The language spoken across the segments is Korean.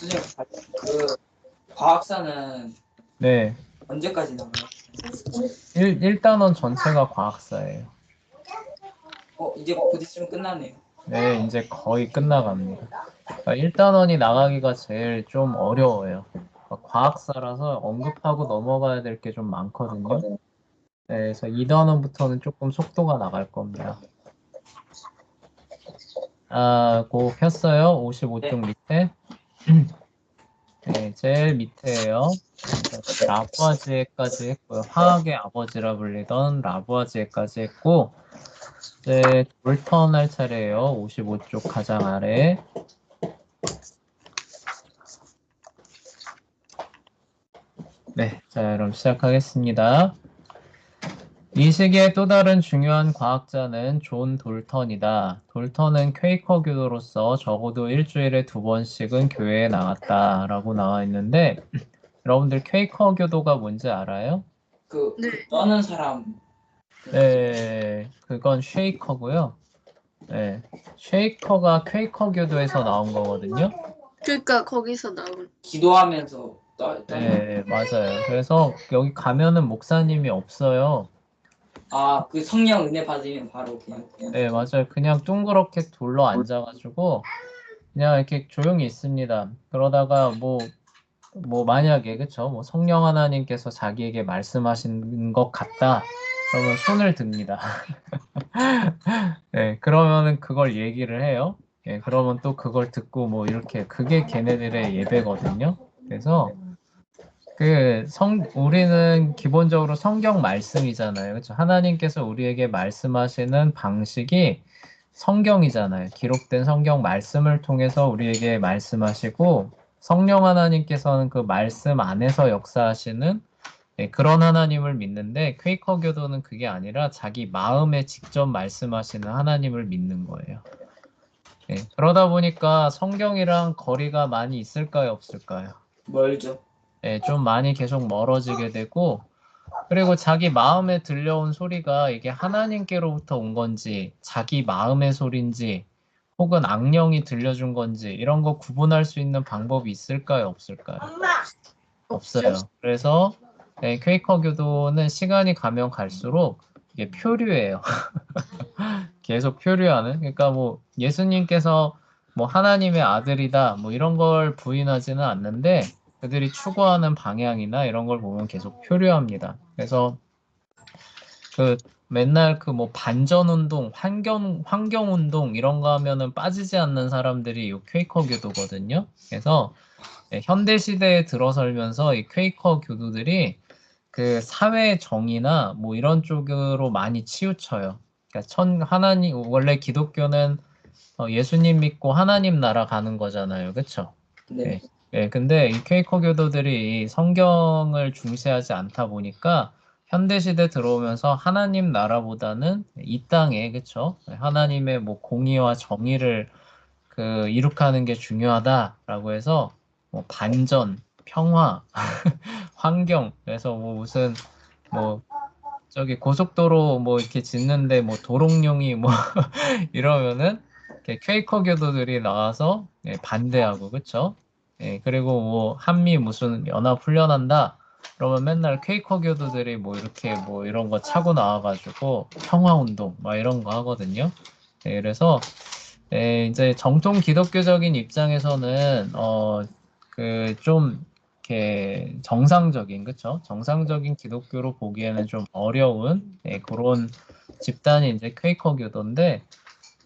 선생님, 그 과학사는 네, 언제까지 나와요? 1단원 전체가 과학사예요. 이제 곧 있으면 끝나네요. 네, 이제 거의 끝나갑니다. 그러니까 1단원이 나가기가 제일 좀 어려워요. 그러니까 과학사라서 언급하고 넘어가야 될 게 좀 많거든요. 네, 그래서 2단원부터는 조금 속도가 나갈 겁니다. 아, 고 폈어요? 55쪽 밑에. 네, 제일 밑에예요. 라부아지에까지 했고요. 화학의 아버지라 불리던 라부아지에까지 했고, 이제 돌턴 할 차례예요. 55쪽 가장 아래. 네, 자, 그럼 시작하겠습니다. 이 시기의 또 다른 중요한 과학자는 존 돌턴이다. 돌턴은 퀘이커 교도로서 적어도 일주일에 2번씩은 교회에 나갔다라고 나와 있는데, 여러분들 퀘이커 교도가 뭔지 알아요? 그 떠는 사람. 네, 그건 쉐이커고요. 네, 쉐이커가 퀘이커 교도에서 나온 거거든요. 그러니까 거기서 나온. 기도하면서 떠는. 네, 맞아요. 그래서 여기 가면은 목사님이 없어요. 그 성령 은혜 받으면 바로 그냥. 네, 맞아요. 그냥 둥그렇게 둘러 앉아가지고 그냥 이렇게 조용히 있습니다. 그러다가 뭐 만약에 그쵸? 뭐 성령 하나님께서 자기에게 말씀하신 것 같다. 그러면 손을 듭니다. 네, 그러면은 그걸 얘기를 해요. 예, 그러면 또 그걸 듣고 뭐 이렇게 그게 걔네들의 예배거든요. 그래서 우리는 기본적으로 성경 말씀이잖아요. 그렇죠? 하나님께서 우리에게 말씀하시는 방식이 성경이잖아요. 기록된 성경 말씀을 통해서 우리에게 말씀하시고 성령 하나님께서는 그 말씀 안에서 역사하시는 그런 하나님을 믿는데 퀘이커 교도는 그게 아니라 자기 마음에 직접 말씀하시는 하나님을 믿는 거예요. 그러다 보니까 성경이랑 거리가 많이 있을까요, 없을까요? 멀죠. 좀 많이 계속 멀어지게 되고, 그리고 자기 마음에 들려온 소리가 이게 하나님께로부터 온 건지, 자기 마음의 소리인지, 혹은 악령이 들려준 건지, 이런 거 구분할 수 있는 방법이 있을까요, 없을까요? 없어요. 그래서 퀘이커 교도는 시간이 가면 갈수록 이게 표류예요. 계속 표류하는. 그러니까 뭐 예수님께서 뭐 하나님의 아들이다, 뭐 이런 걸 부인하지는 않는데 그들이 추구하는 방향이나 이런 걸 보면 계속 표류합니다. 그래서 그 맨날 그 뭐 반전 운동, 환경 운동 이런 거 하면은 빠지지 않는 사람들이 이 퀘이커 교도거든요. 그래서 현대 시대에 들어설면서 이 퀘이커 교도들이 그 사회 정의나 뭐 이런 쪽으로 많이 치우쳐요. 그러니까 하나님 원래 기독교는 예수님 믿고 하나님 나라 가는 거잖아요. 그렇죠? 네. 근데 이 퀘이커 교도들이 이 성경을 중시하지 않다 보니까 현대 시대 들어오면서 하나님 나라보다는 이 땅에 그렇죠? 하나님의 뭐 공의와 정의를 그 이룩하는 게 중요하다라고 해서 뭐 반전, 평화, 환경 그래서 뭐 무슨 뭐 저기 고속도로 뭐 이렇게 짓는데 뭐 도롱뇽이 뭐 이러면은 이렇게 퀘이커 교도들이 나와서 반대하고 그쵸? 그리고 뭐 한미 무슨 연합 훈련한다. 그러면 맨날 퀘이커 교도들이 뭐 이렇게 뭐 이런 거 차고 나와가지고 평화 운동 막 이런 거 하거든요. 그래서 이제 정통 기독교적인 입장에서는 그 좀 이렇게 정상적인 그쵸? 정상적인 기독교로 보기에는 좀 어려운 그런 집단이 이제 퀘이커 교도인데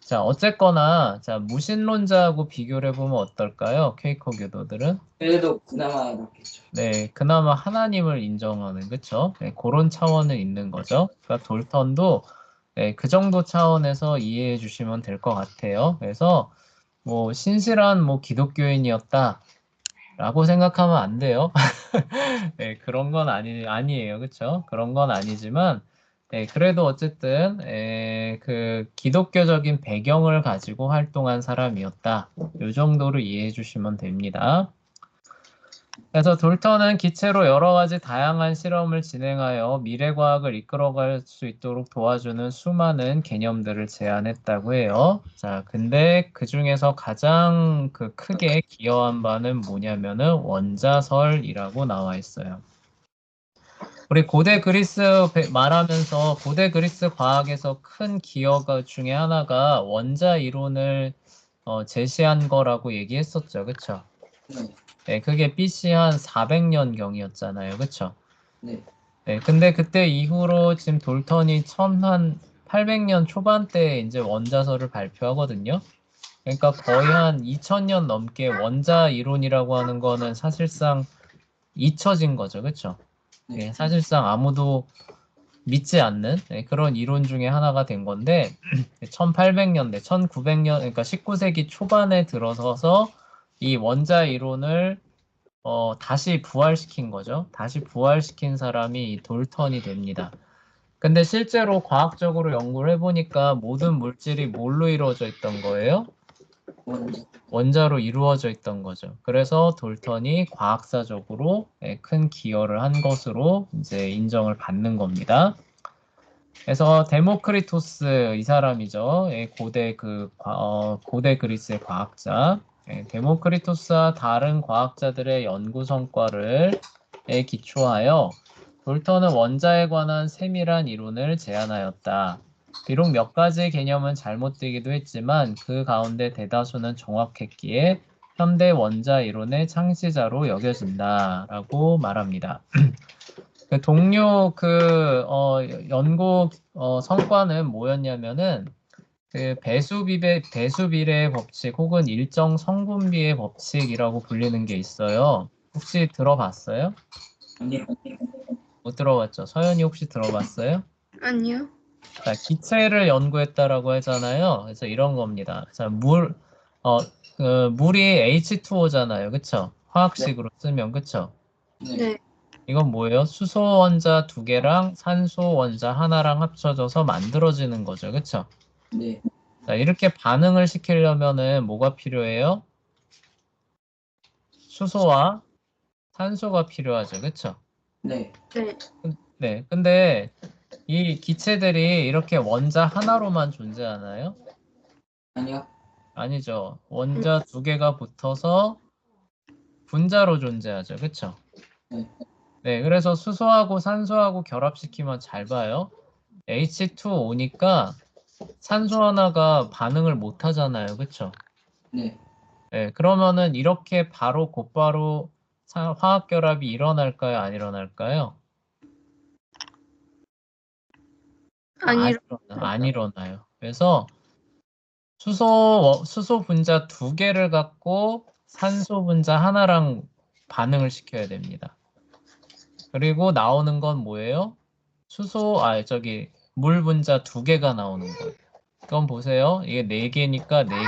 자 어쨌거나 자 무신론자하고 비교를 해보면 어떨까요? 퀘이커 교도들은 그래도 그나마 낫겠죠. 네 그나마 하나님을 인정하는 그쵸? 그런 차원은 있는 거죠. 그러니까 돌턴도 그 정도 차원에서 이해해 주시면 될 것 같아요. 그래서 뭐 신실한 뭐 기독교인이었다. 라고 생각하면 안 돼요. 그런 건 아니에요. 그쵸? 그런 건 아니지만, 그래도 어쨌든, 그 기독교적인 배경을 가지고 활동한 사람이었다. 이 정도로 이해해 주시면 됩니다. 그래서 돌턴은 기체로 여러 가지 다양한 실험을 진행하여 미래과학을 이끌어갈 수 있도록 도와주는 수많은 개념들을 제안했다고 해요. 자, 근데 그 중에서 가장 크게 기여한 바는 뭐냐면은 원자설이라고 나와 있어요. 우리 고대 그리스 말하면서 고대 그리스 과학에서 큰 기여가 중에 하나가 원자 이론을 제시한 거라고 얘기했었죠. 그쵸? 네. 네, 그게 BC 한 400년경이었잖아요. 그쵸? 네. 네, 근데 그때 이후로 지금 돌턴이 한 800년 초반대에 이제 원자설을 발표하거든요. 그러니까 거의 한 2000년 넘게 원자 이론이라고 하는 거는 사실상 잊혀진 거죠. 그쵸? 네. 사실상 아무도 믿지 않는 그런 이론 중에 하나가 된 건데 1800년대, 1900년, 그러니까 19세기 초반에 들어서서 이 원자 이론을 다시 부활시킨 거죠. 다시 부활시킨 사람이 이 돌턴이 됩니다. 근데 실제로 과학적으로 연구를 해보니까 모든 물질이 뭘로 이루어져 있던 거예요? 원자. 원자로 이루어져 있던 거죠. 그래서 돌턴이 과학사적으로 큰 기여를 한 것으로 이제 인정을 받는 겁니다. 그래서 데모크리토스 이 사람이죠. 고대 그리스의 과학자. 데모크리토스와 다른 과학자들의 연구 성과를 기초하여 돌턴은 원자에 관한 세밀한 이론을 제안하였다. 비록 몇 가지 개념은 잘못되기도 했지만 그 가운데 대다수는 정확했기에 현대 원자 이론의 창시자로 여겨진다라고 말합니다. 그 동료 연구 성과는 뭐였냐면은 그 배수 비례 법칙 혹은 일정 성분비의 법칙이라고 불리는 게 있어요. 혹시 들어봤어요? 아니요. 못 들어봤죠? 서연이 혹시 들어봤어요? 아니요. 자, 기체를 연구했다라고 하잖아요. 그래서 이런 겁니다. 자, 물이 H2O잖아요. 그쵸? 화학식으로 쓰면, 그쵸? 네. 네. 이건 뭐예요? 수소 원자 2개랑 산소 원자 하나랑 합쳐져서 만들어지는 거죠. 그쵸? 네. 자, 이렇게 반응을 시키려면은 뭐가 필요해요? 수소와 산소가 필요하죠. 그쵸? 네. 네. 네. 근데 이 기체들이 이렇게 원자 하나로만 존재하나요? 아니요. 아니죠. 원자 2개가 붙어서 분자로 존재하죠. 그쵸? 네. 네. 그래서 수소하고 산소하고 결합시키면 잘 봐요. H2O니까 산소 하나가 반응을 못 하잖아요. 그쵸? 네. 네, 그러면은 이렇게 바로 곧바로 화학 결합이 일어날까요? 안 일어날까요? 아니, 안 일어나요. 그래서 수소 분자 2개를 갖고 산소 분자 하나랑 반응을 시켜야 됩니다. 그리고 나오는 건 뭐예요? 물 분자 2개가 나오는 거예요. 그럼 보세요. 이게 4개니까 4개,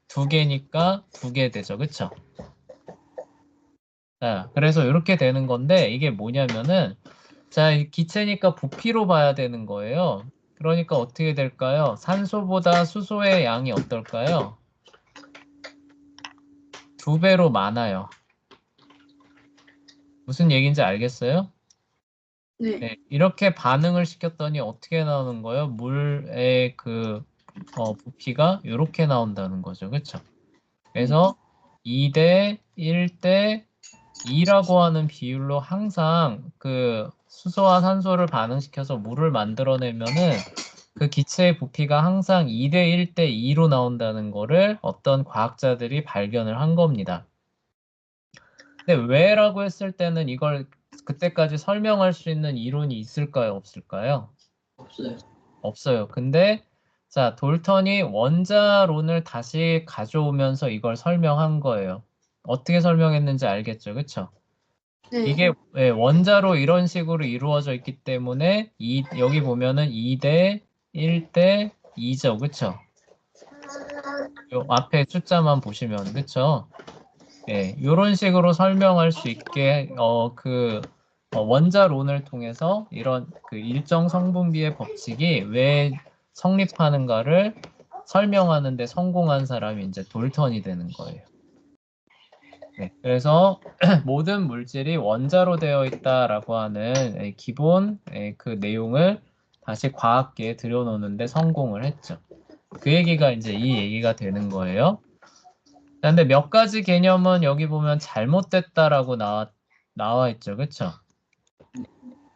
2개니까 2개 되죠. 그쵸? 자, 그래서 이렇게 되는 건데, 이게 뭐냐면은, 자, 이 기체니까 부피로 봐야 되는 거예요. 그러니까 어떻게 될까요? 산소보다 수소의 양이 어떨까요? 2배로 많아요. 무슨 얘기인지 알겠어요? 네. 네, 이렇게 반응을 시켰더니 어떻게 나오는 거예요? 물의 부피가 이렇게 나온다는 거죠. 그쵸? 그래서 2대 1대 2라고 하는 비율로 항상 그 수소와 산소를 반응시켜서 물을 만들어내면은 그 기체의 부피가 항상 2대 1대 2로 나온다는 거를 어떤 과학자들이 발견을 한 겁니다. 근데 왜라고 했을 때는 이걸 그때까지 설명할 수 있는 이론이 있을까요? 없을까요? 없어요. 없어요. 근데 자, 돌턴이 원자론을 다시 가져오면서 이걸 설명한 거예요. 어떻게 설명했는지 알겠죠? 그쵸? 네. 이게 원자로 이런 식으로 이루어져 있기 때문에 여기 보면은 2대 1대 2죠. 그쵸? 요 앞에 숫자만 보시면 그쵸? 예, 이런 식으로 설명할 수 있게 원자론을 통해서 이런 그 일정 성분비의 법칙이 왜 성립하는가를 설명하는 데 성공한 사람이 이제 돌턴이 되는 거예요. 네, 그래서 모든 물질이 원자로 되어 있다라고 하는 기본 그 내용을 다시 과학계에 들여놓는데 성공을 했죠. 그 얘기가 이제 이 얘기가 되는 거예요. 근데 몇 가지 개념은 여기 보면 잘못됐다라고 나와 있죠. 그쵸?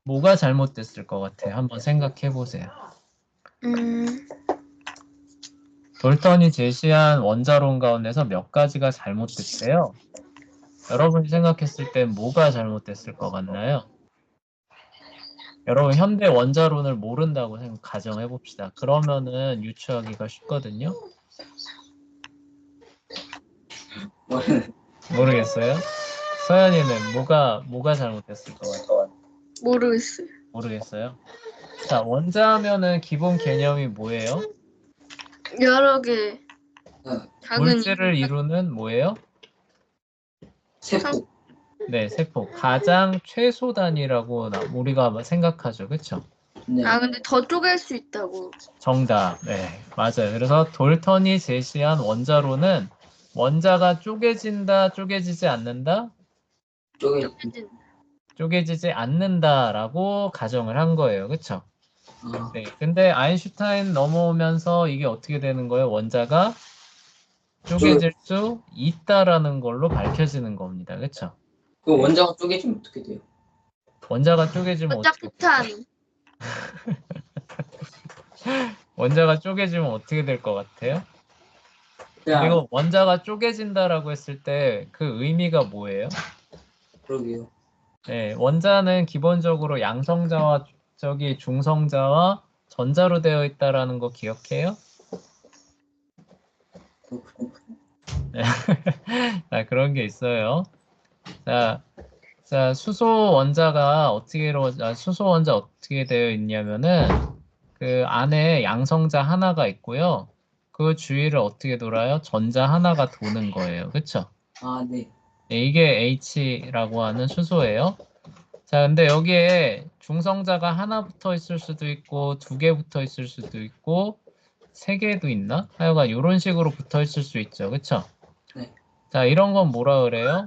뭐가 잘못됐을 것 같아요? 한번 생각해 보세요. 돌턴이 제시한 원자론 가운데서 몇 가지가 잘못됐대요. 여러분이 생각했을 땐 뭐가 잘못됐을 것 같나요? 여러분 현대 원자론을 모른다고 가정해 봅시다. 그러면은 유추하기가 쉽거든요. 모르겠어요? 서연이는 뭐가 잘못됐을 것 같아요? 모르겠어요. 모르겠어요? 자, 원자하면은 기본 개념이 뭐예요? 여러 개 작은 물질을 이루는 뭐예요? 세포. 네, 세포. 가장 최소 단위라고 우리가 생각하죠. 그쵸? 네. 근데 더 쪼갤 수 있다고. 정답. 네, 맞아요. 그래서 돌턴이 제시한 원자로는 원자가 쪼개진다, 쪼개지지 않는다? 쪼개진. 쪼개지지 않는다라고 가정을 한 거예요. 그쵸? 아, 네. 근데 아인슈타인 넘어오면서 이게 어떻게 되는 거예요? 원자가 쪼개질 수 있다라는 걸로 밝혀지는 겁니다. 그쵸? 그 원자가 쪼개지면 어떻게 돼요? 원자가 쪼개지면 어떻게 원자폭탄. 될까요? 원자가 쪼개지면 어떻게 될 것 같아요? 그냥 그리고 원자가 쪼개진다라고 했을 때 그 의미가 뭐예요? 그러게요. 네, 원자는 기본적으로 양성자와 중성자와 전자로 되어 있다라는 거 기억해요? 자, 그런 게 있어요. 자, 수소 원자 어떻게 되어 있냐면은 그 안에 양성자 하나가 있고요. 그 주위를 어떻게 돌아요? 전자 하나가 도는 거예요. 그쵸? 아, 네. 네, 이게 H라고 하는 수소예요. 자, 근데 여기에 중성자가 하나 붙어 있을 수도 있고, 두 개 붙어 있을 수도 있고, 세 개도 있나? 하여간 이런 식으로 붙어 있을 수 있죠. 그쵸? 네. 자, 이런 건 뭐라 그래요?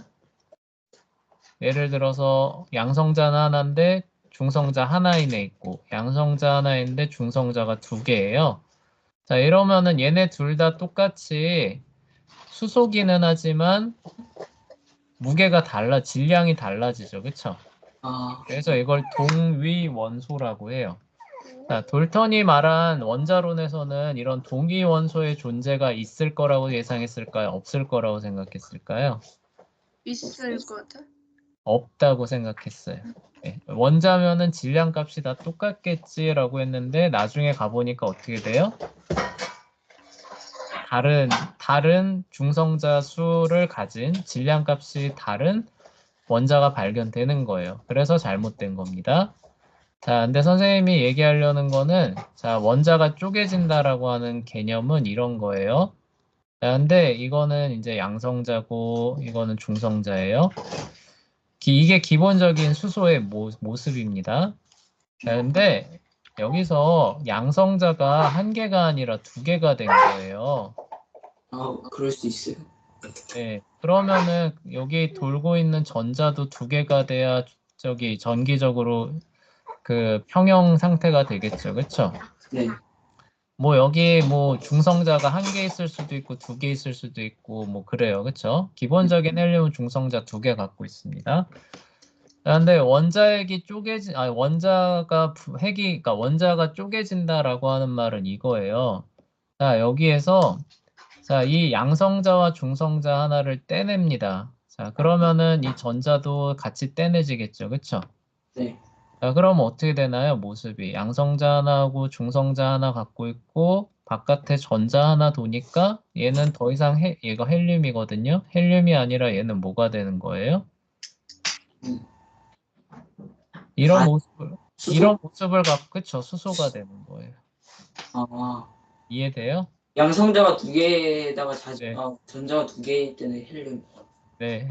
예를 들어서 양성자는 하나인데 중성자 하나인에 있고, 양성자 하나인데 중성자가 두 개예요. 자, 이러면은 얘네 둘 다 똑같이 수소기는 하지만 무게가 질량이 달라지죠. 그쵸? 아, 그래서 이걸 동위 원소라고 해요. 자, 돌턴이 말한 원자론에서는 이런 동위 원소의 존재가 있을 거라고 예상했을까요? 없을 거라고 생각했을까요? 있을 거다. 없다고 생각했어요. 네, 원자면은 질량값이 다 똑같겠지라고 했는데 나중에 가보니까 어떻게 돼요? 다른 중성자 수를 가진 질량값이 다른 원자가 발견되는 거예요. 그래서 잘못된 겁니다. 자, 근데 선생님이 얘기하려는 거는, 자, 원자가 쪼개진다라고 하는 개념은 이런 거예요. 자, 근데 이거는 이제 양성자고, 이거는 중성자예요. 이게 기본적인 수소의 모습입니다. 자, 근데 여기서 양성자가 한 개가 아니라 두 개가 된 거예요. 그럴 수 있어요. 네, 그러면은 여기 돌고 있는 전자도 두 개가 돼야 전기적으로 그 평형 상태가 되겠죠. 그쵸? 네. 뭐 여기 뭐 중성자가 한 개 있을 수도 있고 두 개 있을 수도 있고 뭐 그래요. 그쵸? 기본적인 헬륨은 중성자 두 개 갖고 있습니다. 근데 그러니까 원자가 쪼개진다라고 하는 말은 이거예요. 자, 여기에서 자, 이 양성자와 중성자 하나를 떼냅니다. 자, 그러면은 이 전자도 같이 떼내지겠죠. 그쵸? 네. 자, 그러면 어떻게 되나요? 모습이. 양성자 하나하고 중성자 하나 갖고 있고, 바깥에 전자 하나 도니까 얘는 더 이상 얘가 헬륨이거든요. 헬륨이 아니라 얘는 뭐가 되는 거예요? 음. 이런 아, 이런 수소? 모습을 갖고, 그쵸? 수소가 되는 거예요. 아, 이해돼요? 양성자가 두 개에다가 네. 전자가 두 개일 때는 헬륨. 네.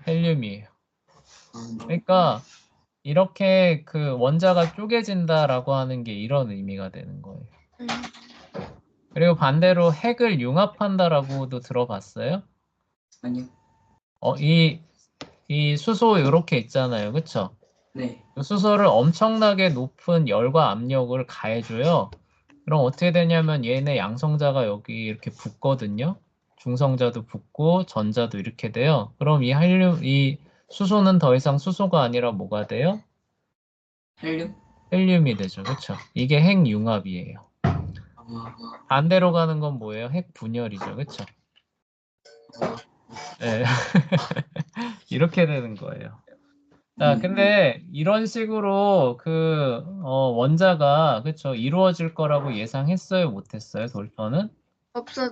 헬륨이에요. 네. 그러니까, 이렇게 그 원자가 쪼개진다라고 하는 게 이런 의미가 되는 거예요. 그리고 반대로 핵을 융합한다라고도 들어봤어요? 아니요. 이 수소 이렇게 있잖아요. 그쵸? 네. 수소를 엄청나게 높은 열과 압력을 가해줘요. 그럼 어떻게 되냐면 얘네 양성자가 여기 이렇게 붙거든요. 중성자도 붙고 전자도 이렇게 돼요. 그럼 이 수소는 더 이상 수소가 아니라 뭐가 돼요? 헬륨? 헬륨이 되죠. 그쵸? 이게 핵융합이에요. 아, 반대로 가는 건 뭐예요? 핵분열이죠. 그쵸? 네. 이렇게 되는 거예요. 자, 근데 이런 식으로 원자가 그쵸 이루어질 거라고 예상했어요, 못했어요, 돌턴은? 없어 할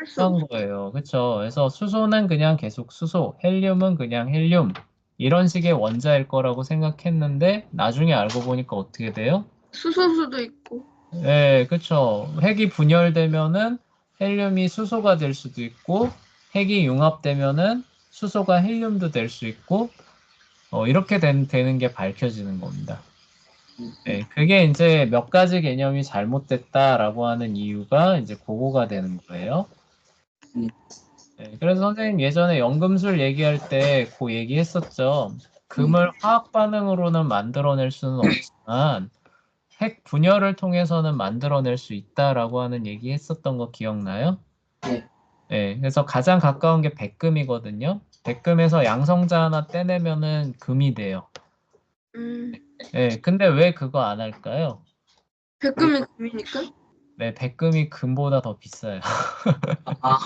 수 한 없어. 거예요, 그쵸? 그래서 수소는 그냥 계속 수소, 헬륨은 그냥 헬륨 이런 식의 원자일 거라고 생각했는데 나중에 알고 보니까 어떻게 돼요? 수소수도 있고. 네, 그쵸. 핵이 분열되면은 헬륨이 수소가 될 수도 있고 핵이 융합되면은 수소가 헬륨도 될 수 있고 이렇게 되는 게 밝혀지는 겁니다. 네, 그게 이제 몇 가지 개념이 잘못됐다라고 하는 이유가 이제 그거가 되는 거예요. 네, 그래서 선생님 예전에 연금술 얘기할 때 그 얘기했었죠. 금을 화학 반응으로는 만들어낼 수는 없지만 핵 분열을 통해서는 만들어낼 수 있다라고 하는 얘기 했었던 거 기억나요? 네. 네, 그래서 가장 가까운 게 백금이거든요. 백금에서 양성자 하나 떼내면은 금이 돼요. 음. 네, 근데 왜 그거 안 할까요? 백금이 금이니까. 네, 백금이 금보다 더 비싸요. 아,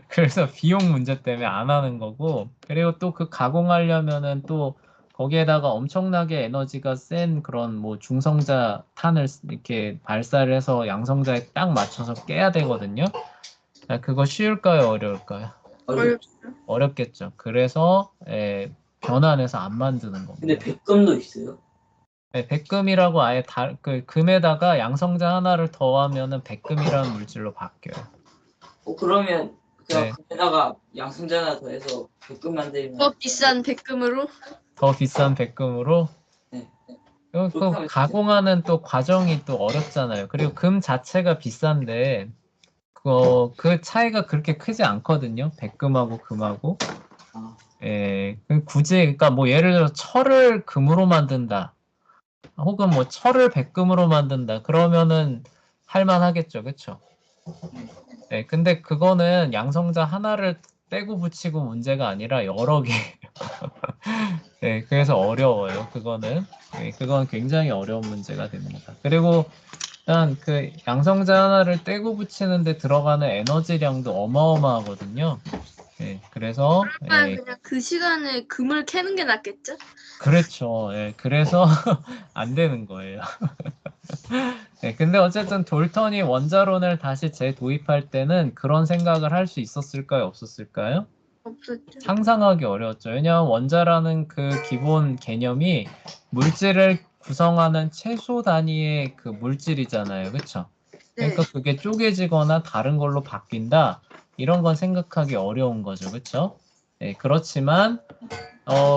그래서 비용 문제 때문에 안 하는 거고, 그리고 또 그 가공하려면은 또 거기에다가 엄청나게 에너지가 센 그런 뭐 중성자 탄을 이렇게 발사를 해서 양성자에 딱 맞춰서 깨야 되거든요. 자, 그거 쉬울까요? 어려울까요? 어렵죠. 어렵겠죠. 그래서 변환해서 안 만드는 겁니다. 근데 백금도 있어요? 네, 백금이라고 아예 그 금에다가 양성자 하나를 더하면은 백금이라는 물질로 바뀌어요. 그러면 그냥 네. 금에다가 양성자 하나 더해서 백금 만들면 더 비싼 백금으로. 더 비싼 백금으로 네. 또 그렇게 하면 가공하는 또 과정이 또 어렵잖아요. 그리고 금 자체가 비싼데 그 차이가 그렇게 크지 않거든요. 백금하고 금하고. 아, 굳이 그러니까 뭐 예를 들어 철을 금으로 만든다. 혹은 뭐 철을 백금으로 만든다. 그러면은 할만하겠죠. 그렇죠? 네, 근데 그거는 양성자 하나를 떼고 붙이고 문제가 아니라 여러 개. 네, 그래서 어려워요. 그건 굉장히 어려운 문제가 됩니다. 그리고 일단 그 양성자 하나를 떼고 붙이는데 들어가는 에너지량도 어마어마하거든요. 네, 그래서 그냥 그 시간에 금을 캐는 게 낫겠죠? 그렇죠. 그래서 안 되는 거예요. 네, 근데 어쨌든 돌턴이 원자론을 다시 재도입할 때는 그런 생각을 할 수 있었을까요? 없었을까요? 없었죠. 상상하기 어려웠죠. 왜냐하면 원자라는 그 기본 개념이 물질을 구성하는 최소 단위의 그 물질이잖아요. 그렇죠? 네. 그러니까 그게 쪼개지거나 다른 걸로 바뀐다. 이런 건 생각하기 어려운 거죠. 그렇죠? 네, 그렇지만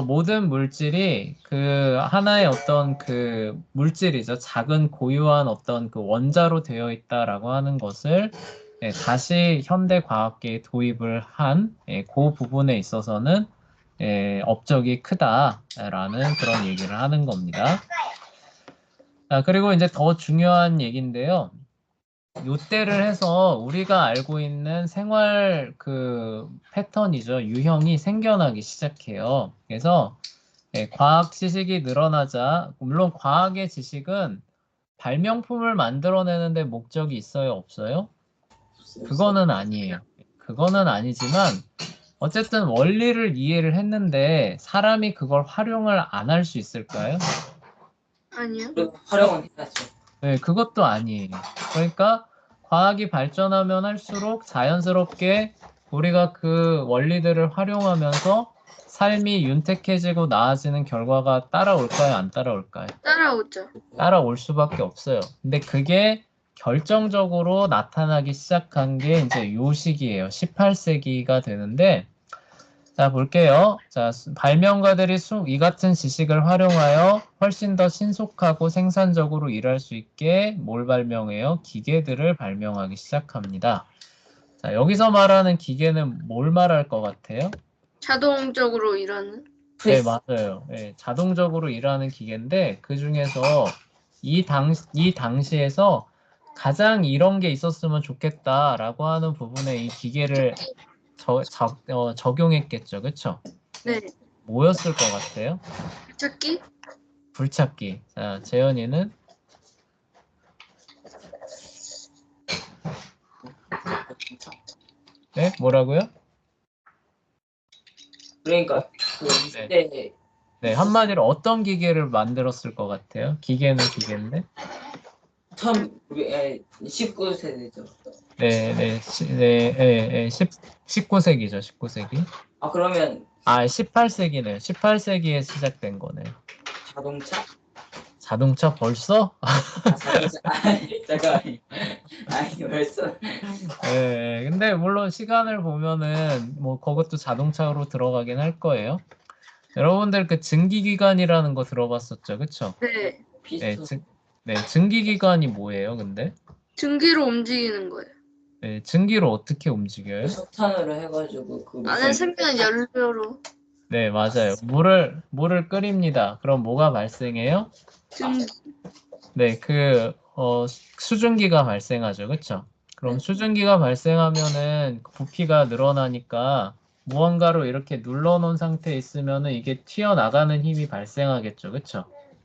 모든 물질이 그 하나의 어떤 그 물질이죠. 작은 고유한 어떤 그 원자로 되어 있다라고 하는 것을 다시 현대 과학계에 도입을 한 그 부분에 있어서는 업적이 크다라는 그런 얘기를 하는 겁니다. 그리고 이제 더 중요한 얘기인데요. 요때를 해서 우리가 알고 있는 생활 그 패턴이죠. 유형이 생겨나기 시작해요. 그래서 과학 지식이 늘어나자, 물론 과학의 지식은 발명품을 만들어내는데 목적이 있어요, 없어요? 그거는 아니에요. 그거는 아니지만 어쨌든 원리를 이해를 했는데 사람이 그걸 활용을 안 할 수 있을까요? 아니요. 활용은 해야죠. 네, 그것도 아니에요. 그러니까 과학이 발전하면 할수록 자연스럽게 우리가 그 원리들을 활용하면서 삶이 윤택해지고 나아지는 결과가 따라올까요? 안 따라올까요? 따라오죠. 따라올 수밖에 없어요. 근데 그게 결정적으로 나타나기 시작한 게 이제 요 시기예요. 18세기가 되는데 자, 볼게요. 자, 발명가들이 이 같은 지식을 활용하여 훨씬 더 신속하고 생산적으로 일할 수 있게 뭘 발명해요? 기계들을 발명하기 시작합니다. 자, 여기서 말하는 기계는 뭘 말할 것 같아요? 자동적으로 일하는. 네, 프레스. 맞아요. 네, 자동적으로 일하는 기계인데 그 중에서 이 당시에서 가장 이런 게 있었으면 좋겠다라고 하는 부분에 이 기계를 적용했겠죠. 그쵸? 네. 뭐였을 것 같아요? 찾기? 불찾기. 자, 재현이는? 네? 뭐라고요? 그러니까 그 네. 20대 네, 한마디로 어떤 기계를 만들었을 것 같아요? 기계는 기계인데? 19세대죠. 네, 네, 네, 네, 네, 19세기죠, 19세기. 아 그러면 18세기네요. 18세기에 시작된 거네요. 자동차? 자동차 벌써? 아 자동차. 아니 잠깐. 아니 벌써. 네, 근데 물론 시간을 보면은 뭐 그것도 자동차로 들어가긴 할 거예요. 여러분들 그 증기기관이라는 거 들어봤었죠, 그쵸? 네. 네, 피스톤. 네, 증기기관이 뭐예요, 근데? 증기로 움직이는 거예요. 네, 증기로 어떻게 움직여요? 석탄으로 해가지고 그 안에 무슨 생기는 연료로 네, 맞아요. 물을 끓입니다. 그럼 뭐가 발생해요? 증기. 네, 수증기가 발생하죠. 그쵸? 그럼 네. 수증기가 발생하면은 부피가 늘어나니까 무언가로 이렇게 눌러놓은 상태에 있으면은 이게 튀어나가는 힘이 발생하겠죠. 그쵸?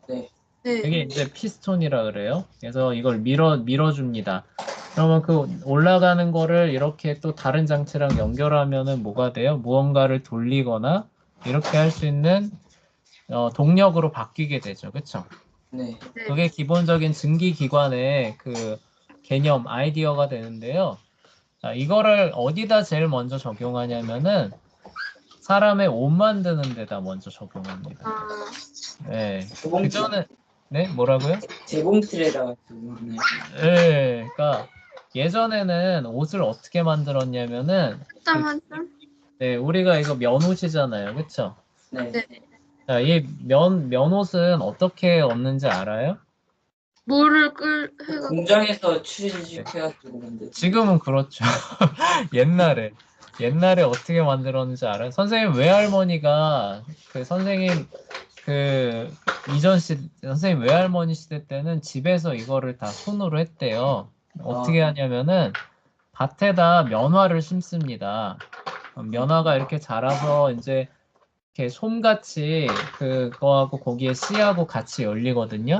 네. 네. 이게 이제 피스톤이라 그래요. 그래서 이걸 밀어줍니다. 그러면 그 올라가는 거를 이렇게 또 다른 장치랑 연결하면은 뭐가 돼요? 무언가를 돌리거나 이렇게 할 수 있는 동력으로 바뀌게 되죠. 그쵸? 네. 네. 그게 기본적인 증기기관의 그 개념, 아이디어가 되는데요. 자, 이거를 어디다 제일 먼저 적용하냐면은 사람의 옷 만드는 데다 먼저 적용합니다. 아, 네. 재봉틀. 그전에, 네, 뭐라고요? 재봉틀에다가 적용하나요? 네, 그러니까 예전에는 옷을 어떻게 만들었냐면은 한땀 한땀? 네, 우리가 이거 면옷이잖아요. 그쵸? 네. 네. 자, 이 면옷은 어떻게 얻는지 알아요? 물을 해가 공장에서 네. 취직해가지고 만든. 지금은 그렇죠. 옛날에 어떻게 만들었는지 알아요? 선생님 외할머니가 선생님 외할머니 시대 때는 집에서 이거를 다 손으로 했대요. 어떻게 하냐면은 밭에다 면화를 심습니다. 면화가 이렇게 자라서 이제 이렇게 솜같이 그거하고 거기에 씨하고 같이 열리거든요.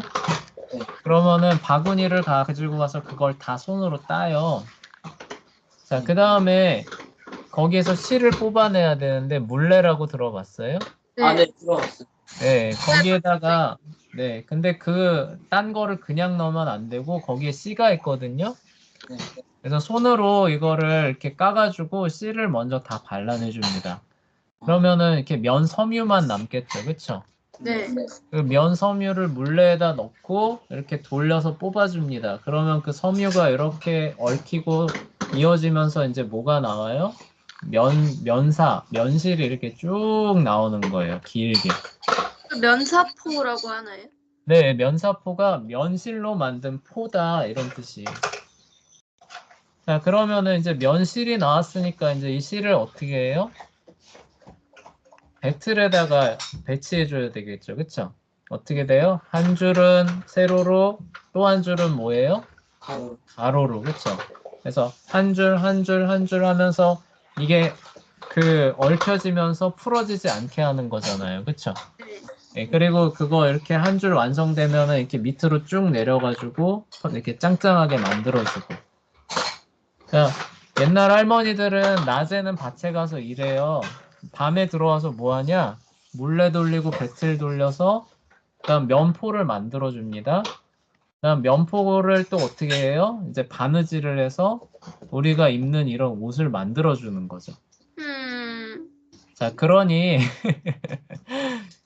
네. 그러면은 바구니를 가지고 가서 그걸 다 손으로 따요. 자, 그 다음에 거기에서 씨를 뽑아내야 되는데 물레라고 들어봤어요? 아, 네. 네, 들어왔어요. 네, 거기에다가 네, 근데 그 딴 거를 그냥 넣으면 안 되고 거기에 씨가 있거든요. 네. 그래서 손으로 이거를 이렇게 까가지고 씨를 먼저 다 발라내 줍니다. 그러면은 이렇게 면 섬유만 남겠죠, 그쵸? 네. 그 면 섬유를 물레에다 넣고 이렇게 돌려서 뽑아줍니다. 그러면 그 섬유가 이렇게 얽히고 이어지면서 이제 뭐가 나와요? 면실이 이렇게 쭉 나오는 거예요. 길게. 그 면사포라고 하나요? 네, 면사포가 면실로 만든 포다 이런 뜻이에요. 자, 그러면은 이제 면실이 나왔으니까 이제 이 실을 어떻게 해요? 배틀에다가 배치해줘야 되겠죠. 그쵸? 어떻게 돼요? 한 줄은 세로로, 또 한 줄은 뭐예요? 가로. 가로로. 그쵸? 그래서 한 줄, 한 줄, 한 줄 하면서 이게 얽혀지면서 풀어지지 않게 하는 거잖아요. 그쵸? 네. 네, 그리고 그거 이렇게 한 줄 완성되면은 이렇게 밑으로 쭉 내려가지고 이렇게 짱짱하게 만들어주고. 자, 옛날 할머니들은 낮에는 밭에 가서 일해요. 밤에 들어와서 뭐 하냐? 물레 돌리고 배틀 돌려서 그다음 면포를 만들어 줍니다. 그다음 면포를 또 어떻게 해요? 이제 바느질을 해서 우리가 입는 이런 옷을 만들어 주는 거죠. 음, 자, 그러니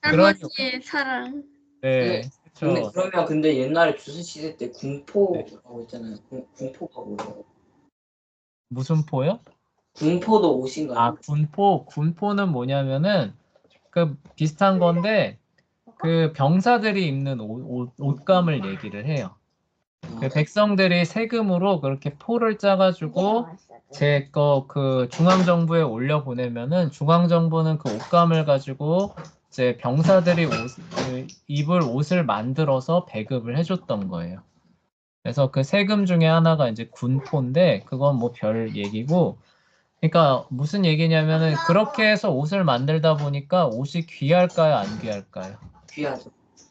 그러니 할머니의 사랑. 네, 근데 그렇죠. 그러면 근데 옛날에 조선시대 때 네. 군포라고 있잖아요. 군포가 뭐예요? 무슨 포요? 군포도 옷인가요? 아, 군포는 뭐냐면은 그 비슷한 건데 그 병사들이 입는 옷감을 얘기를 해요. 그 백성들이 세금으로 그렇게 포를 짜가지고 제 거 그 중앙정부에 올려 보내면은 중앙정부는 그 옷감을 가지고 이제 병사들이 입을 옷을 만들어서 배급을 해줬던 거예요. 그래서 그 세금 중에 하나가 이제 군포인데 그건 뭐 별 얘기고, 그러니까 무슨 얘기냐면은 그렇게 해서 옷을 만들다 보니까 옷이 귀할까요, 안 귀할까요? 귀하죠.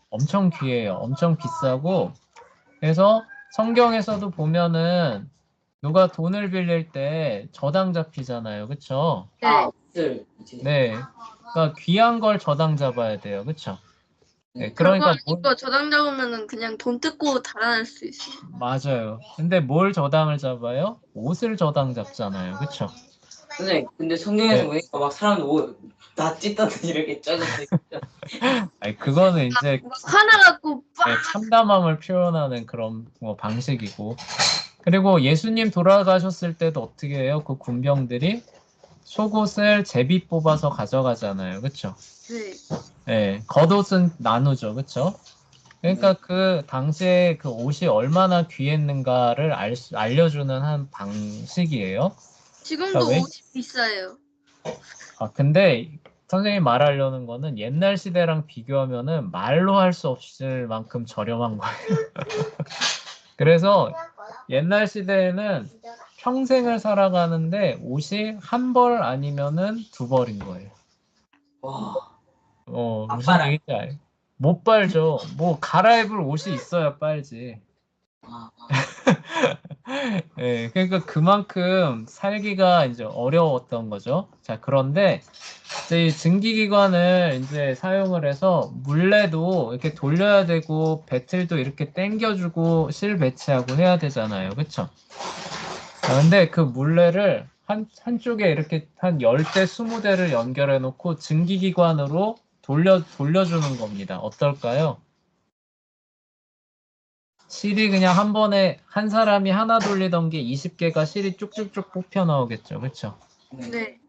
엄청 귀해요. 엄청 비싸고. 그래서 성경에서도 보면은 누가 돈을 빌릴 때 저당 잡히잖아요. 그쵸? 네. 옷을 이제 네. 그러니까 귀한 걸 저당 잡아야 돼요. 그쵸? 네. 별거 그러니까 아니고 저당 잡으면은 그냥 돈 뜯고 달아날 수 있어. 맞아요. 근데 뭘 저당을 잡아요? 옷을 저당 잡잖아요. 그쵸? 선생님, 근데 성경에서 네. 보니까 막 사람들 옷다 찢다든지 이렇게 짜졌어. 아니, 그거는 이제 하나 갖고 네, 참담함을 표현하는 그런 뭐 방식이고. 그리고 예수님 돌아가셨을 때도 어떻게 해요? 그 군병들이 속옷을 제비 뽑아서 가져가잖아요. 그쵸? 네. 네, 겉옷은 나누죠. 그쵸? 그러니까 그 당시에 그 옷이 얼마나 귀했는가를 알려주는 한 방식이에요. 지금도 그러니까 왜? 옷이 비싸요. 근데 선생님이 말하려는 거는 옛날 시대랑 비교하면은 말로 할 수 없을 만큼 저렴한 거예요. 그래서 옛날 시대에는 평생을 살아가는데 옷이 한 벌 아니면은 두 벌인 거예요. 와, 무슨 빨아요. 얘기인지 못 빨죠. 뭐 갈아입을 옷이 있어야 빨지. 아, 예, 그러니까 그만큼 살기가 이제 어려웠던 거죠. 자, 그런데 이제 이 증기기관을 이제 사용을 해서 물레도 이렇게 돌려야 되고 배틀도 이렇게 당겨주고 실 배치하고 해야 되잖아요. 그쵸? 자, 근데 그 물레를 한쪽에 이렇게 한 10대, 20대를 연결해 놓고 증기기관으로 돌려주는 겁니다. 어떨까요? 실이 그냥 한 번에 한 사람이 하나 돌리던 게 20개가 실이 쭉쭉쭉 뽑혀 나오겠죠. 그쵸? 네. 네.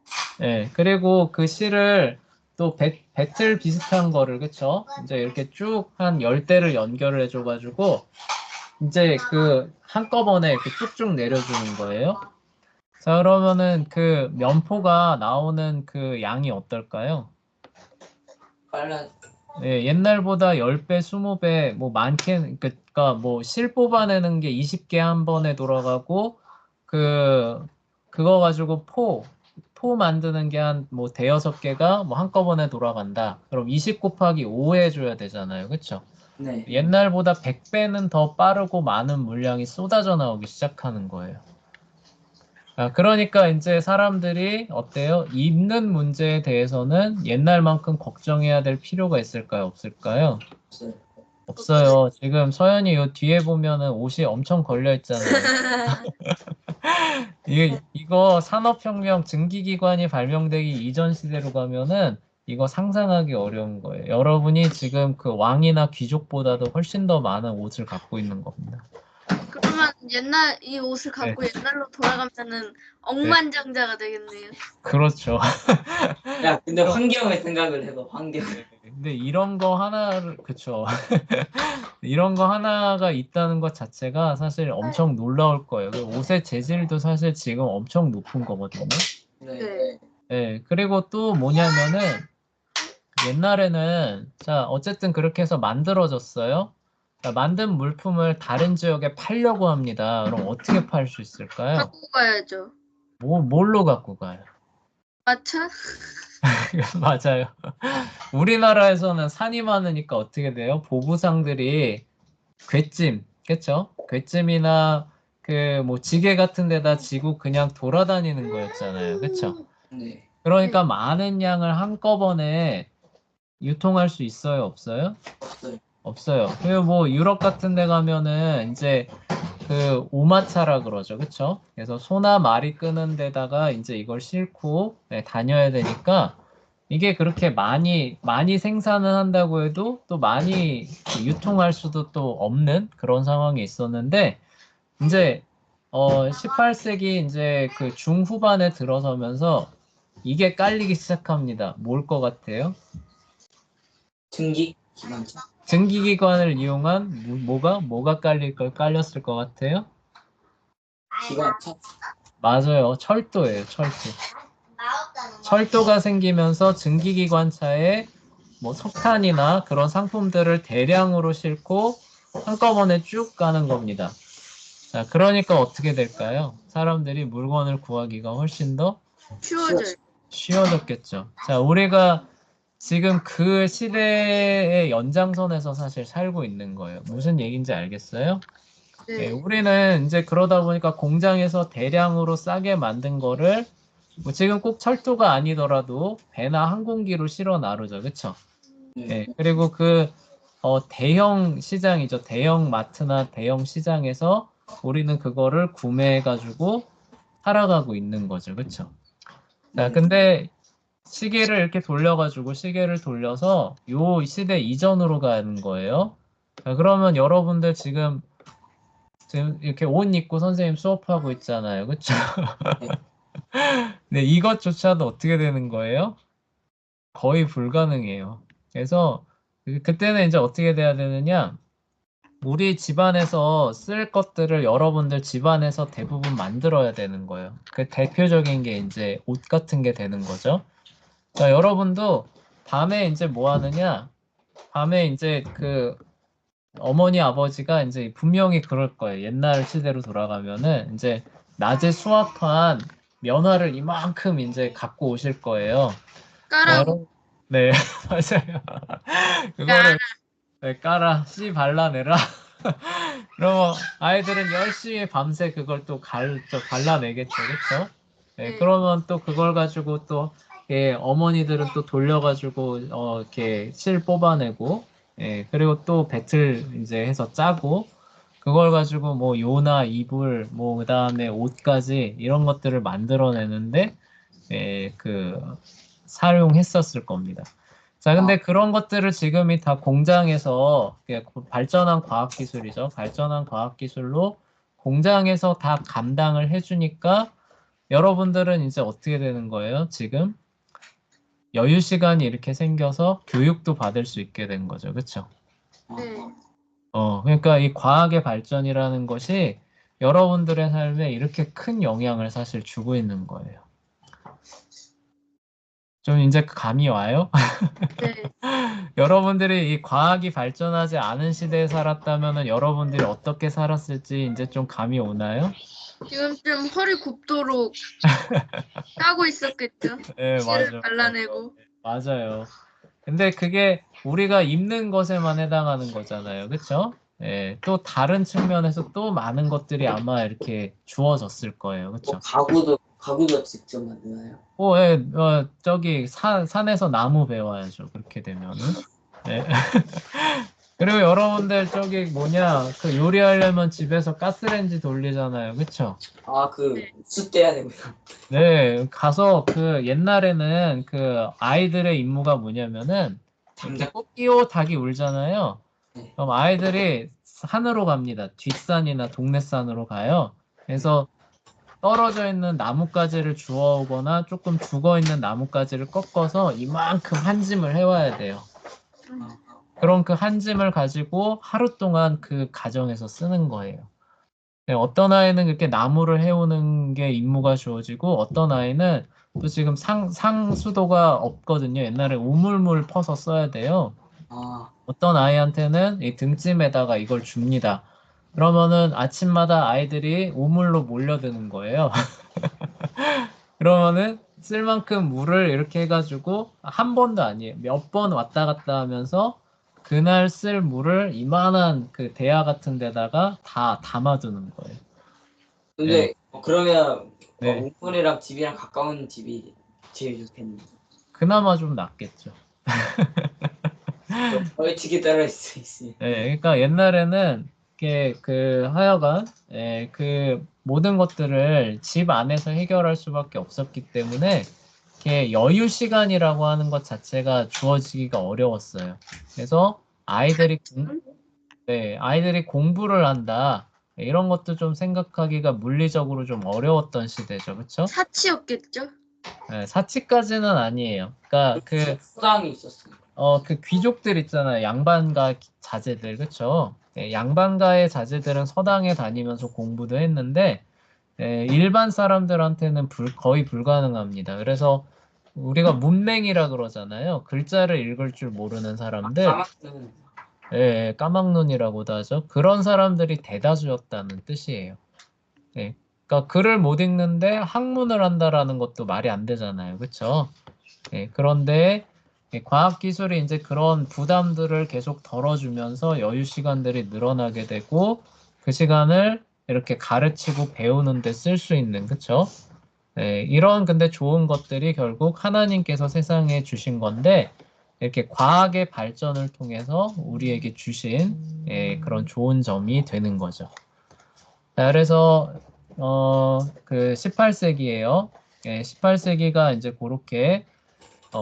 예, 그리고 그 실을 또 배틀 비슷한 거를, 그쵸? 이제 이렇게 쭉 한 10대를 연결을 해줘가지고, 이제 그 한꺼번에 이렇게 쭉쭉 내려주는 거예요. 자, 그러면은 그 면포가 나오는 그 양이 어떨까요? 빨라. 예, 옛날보다 10배, 20배, 뭐 많게, 그러니까 뭐 실 뽑아내는 게 20개 한 번에 돌아가고, 그거 가지고 포 만드는 게 한 뭐 대여섯 개가 뭐 한꺼번에 돌아간다. 그럼 20 곱하기 5 해줘야 되잖아요. 그쵸? 네. 옛날보다 100배는 더 빠르고 많은 물량이 쏟아져 나오기 시작하는 거예요. 그러니까 이제 사람들이 어때요? 입는 문제에 대해서는 옛날만큼 걱정해야 될 필요가 있을까요? 없을까요? 없어요. 없어요. 지금 서연이 요 뒤에 보면은 옷이 엄청 걸려 있잖아요. 이거 산업혁명 증기기관이 발명되기 이전 시대로 가면은 이거 상상하기 어려운 거예요. 여러분이 지금 그 왕이나 귀족보다도 훨씬 더 많은 옷을 갖고 있는 겁니다. 그러면 이 옷을 갖고 옛날로 돌아가면은 억만장자가 되겠네요. 그렇죠. 야, 근데 환경을 생각을 해봐. 환경. 근데 이런 거 하나를, 그쵸. 이런 거 하나가 있다는 것 자체가 사실 엄청 놀라울 거예요. 그 옷의 재질도 사실 지금 엄청 높은 거거든요. 네. 네, 그리고 또 뭐냐면은 옛날에는 자, 어쨌든 그렇게 해서 만들어졌어요. 자, 만든 물품을 다른 지역에 팔려고 합니다. 그럼 어떻게 팔 수 있을까요? 갖고 가야죠. 뭘로 갖고 가요? 마차? 맞아요. 우리나라에서는 산이 많으니까 어떻게 돼요? 보부상들이 괻찜, 그쵸? 괻찜이나 그 뭐 지게 같은 데다 지고 그냥 돌아다니는 거였잖아요. 그쵸? 네. 그러니까 많은 양을 한꺼번에 유통할 수 있어요? 없어요? 없어요. 없어요. 그리고 뭐 유럽 같은 데 가면은 이제 그 오마차라 그러죠. 그쵸? 그래서 소나 말이 끄는 데다가 이제 이걸 싣고 다녀야 되니까 이게 그렇게 많이 생산을 한다고 해도 또 많이 유통할 수도 또 없는 그런 상황이 있었는데 이제 18세기 이제 그 중후반에 들어서면서 이게 깔리기 시작합니다. 뭘 것 같아요? 증기 기관차. 증기기관을 이용한 뭐가 깔렸을 것 같아요? 기관차. 맞아요. 철도예요. 철도. 철도가 생기면서 증기기관차에 뭐 석탄이나 그런 상품들을 대량으로 싣고 한꺼번에 쭉 가는 겁니다. 자, 그러니까 어떻게 될까요? 사람들이 물건을 구하기가 훨씬 더 쉬워져요. 쉬워졌겠죠. 자, 우리가 지금 그 시대의 연장선에서 사실 살고 있는 거예요. 무슨 얘기인지 알겠어요? 네, 네. 우리는 이제 그러다 보니까 공장에서 대량으로 싸게 만든 거를 뭐 지금 꼭 철도가 아니더라도 배나 항공기로 실어 나르죠. 그쵸? 네, 그리고 그 대형 시장이죠. 대형 마트나 대형 시장에서 우리는 그거를 구매해가지고 살아가고 있는 거죠. 그쵸? 자, 근데 시계를 이렇게 돌려가지고 시계를 돌려서 요 시대 이전으로 가는 거예요. 자, 그러면 여러분들 지금 이렇게 옷 입고 선생님 수업하고 있잖아요. 그쵸? 네, 이것조차도 어떻게 되는 거예요? 거의 불가능해요. 그래서 그때는 이제 어떻게 돼야 되느냐? 우리 집안에서 쓸 것들을 여러분들 집안에서 대부분 만들어야 되는 거예요. 그 대표적인 게 이제 옷 같은 게 되는 거죠. 자, 여러분도 밤에 이제 뭐 하느냐? 밤에 이제 그 어머니 아버지가 이제 분명히 그럴 거예요. 옛날 시대로 돌아가면은 이제 낮에 수확한 면화를 이만큼 이제 갖고 오실 거예요. 까라고. 네, 맞아요. 그거를 네, 깔아, 씨 발라내라. 그러면 아이들은 열심히 밤새 그걸 또 발라내겠죠, 그쵸? 네, 네. 그러면 또 그걸 가지고 또 예, 어머니들은 또 돌려가지고 이렇게 실 뽑아내고, 예, 그리고 또 배틀 이제 해서 짜고, 그걸 가지고 뭐 요나 이불, 뭐 그다음에 옷까지 이런 것들을 만들어내는데, 예, 사용했었을 겁니다. 자, 근데 그런 것들을 지금이 다 공장에서 발전한 과학기술이죠. 발전한 과학기술로 공장에서 다 감당을 해주니까 여러분들은 이제 어떻게 되는 거예요? 지금 여유 시간이 이렇게 생겨서 교육도 받을 수 있게 된 거죠. 그렇죠? 네. 그러니까 이 과학의 발전이라는 것이 여러분들의 삶에 이렇게 큰 영향을 사실 주고 있는 거예요. 좀 이제 감이 와요? 네. 여러분들이 이 과학이 발전하지 않은 시대에 살았다면 여러분들이 어떻게 살았을지 이제 좀 감이 오나요? 지금 좀 허리 굽도록 까고 있었겠죠. 네, 실을 맞아요. 발라내고. 맞아요. 근데 그게 우리가 입는 것에만 해당하는 거잖아요. 그렇죠? 예, 또 다른 측면에서 또 많은 것들이 아마 이렇게 주어졌을 거예요. 그렇죠? 가구도 직접 만드나요? 예, 저기 산에서 나무 베어야죠. 그렇게 되면은. 네. 그리고 여러분들 저기 그 요리하려면 집에서 가스레인지 돌리잖아요. 그쵸? 숯대야 되고요. 네, 가서 옛날에는 아이들의 임무가 뭐냐면은 이렇게 꽃기호 닭이 울잖아요. 네. 그럼 아이들이 산으로 갑니다. 뒷산이나 동네산으로 가요. 그래서 떨어져 있는 나뭇가지를 주워오거나 조금 죽어 있는 나뭇가지를 꺾어서 이만큼 한 짐을 해와야 돼요. 그럼 그 한 짐을 가지고 하루 동안 그 가정에서 쓰는 거예요. 네, 어떤 아이는 그렇게 나무를 해오는 게 임무가 주어지고 어떤 아이는 또 지금 상수도가 없거든요. 옛날에 우물물 퍼서 써야 돼요. 어떤 아이한테는 이 등짐에다가 이걸 줍니다. 그러면은 아침마다 아이들이 우물로 몰려드는 거예요. 그러면은 쓸 만큼 물을 이렇게 해가지고 한 번도 아니에요. 몇 번 왔다 갔다 하면서 그날 쓸 물을 이만한 그 대야 같은 데다가 다 담아두는 거예요. 근데 그러면 네. 우물이랑 집이랑 가까운 집이 제일 좋겠네요. 그나마 좀 낫겠죠. 벌칙이 따라 있으니. 네, 그러니까 옛날에는 하여간 모든 것들을 집 안에서 해결할 수밖에 없었기 때문에 여유 시간이라고 하는 것 자체가 주어지기가 어려웠어요. 그래서 아이들이 공부를 한다. 이런 것도 좀 생각하기가 물리적으로 좀 어려웠던 시대죠. 그렇죠? 사치였겠죠. 네, 사치까지는 아니에요. 그러니까 수당이 있었어요. 그 귀족들 있잖아요. 양반가 자제들, 그쵸? 예, 양반가의 자제들은 서당에 다니면서 공부도 했는데, 예, 일반 사람들한테는 거의 불가능합니다. 그래서 우리가 문맹이라 그러잖아요. 글자를 읽을 줄 모르는 사람들, 까막눈. 예, 까막눈이라고도 하죠. 그런 사람들이 대다수였다는 뜻이에요. 예, 그러니까 글을 못 읽는데 학문을 한다라는 것도 말이 안 되잖아요. 그쵸? 예, 그런데 과학기술이 이제 그런 부담들을 계속 덜어주면서 여유 시간들이 늘어나게 되고 그 시간을 이렇게 가르치고 배우는 데 쓸 수 있는, 그쵸? 예, 이런 근데 좋은 것들이 결국 하나님께서 세상에 주신 건데 이렇게 과학의 발전을 통해서 우리에게 주신 그런 좋은 점이 되는 거죠. 자, 그래서 그 18세기예요. 18세기가 이제 그렇게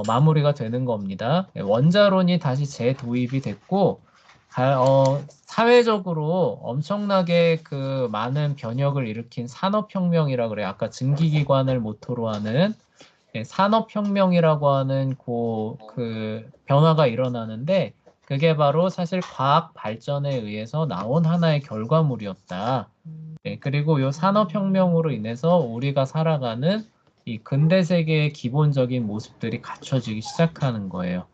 마무리가 되는 겁니다. 원자론이 다시 재도입이 됐고, 사회적으로 엄청나게 그 많은 변혁을 일으킨 산업혁명이라 그래요. 아까 증기기관을 모토로 하는 산업혁명이라고 하는 그 변화가 일어나는데, 그게 바로 사실 과학 발전에 의해서 나온 하나의 결과물이었다. 그리고 이 산업혁명으로 인해서 우리가 살아가는 이 근대 세계의 기본적인 모습들이 갖춰지기 시작하는 거예요.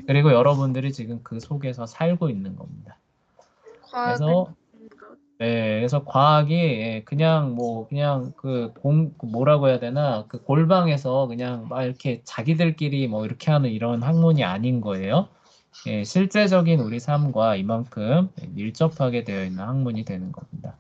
그리고 여러분들이 지금 그 속에서 살고 있는 겁니다. 그래서 그래서 과학이 그냥 그냥 뭐라고 해야 되나 그 골방에서 그냥 막 이렇게 자기들끼리 뭐 이렇게 하는 이런 학문이 아닌 거예요. 실제적인 우리 삶과 이만큼 밀접하게 되어 있는 학문이 되는 겁니다.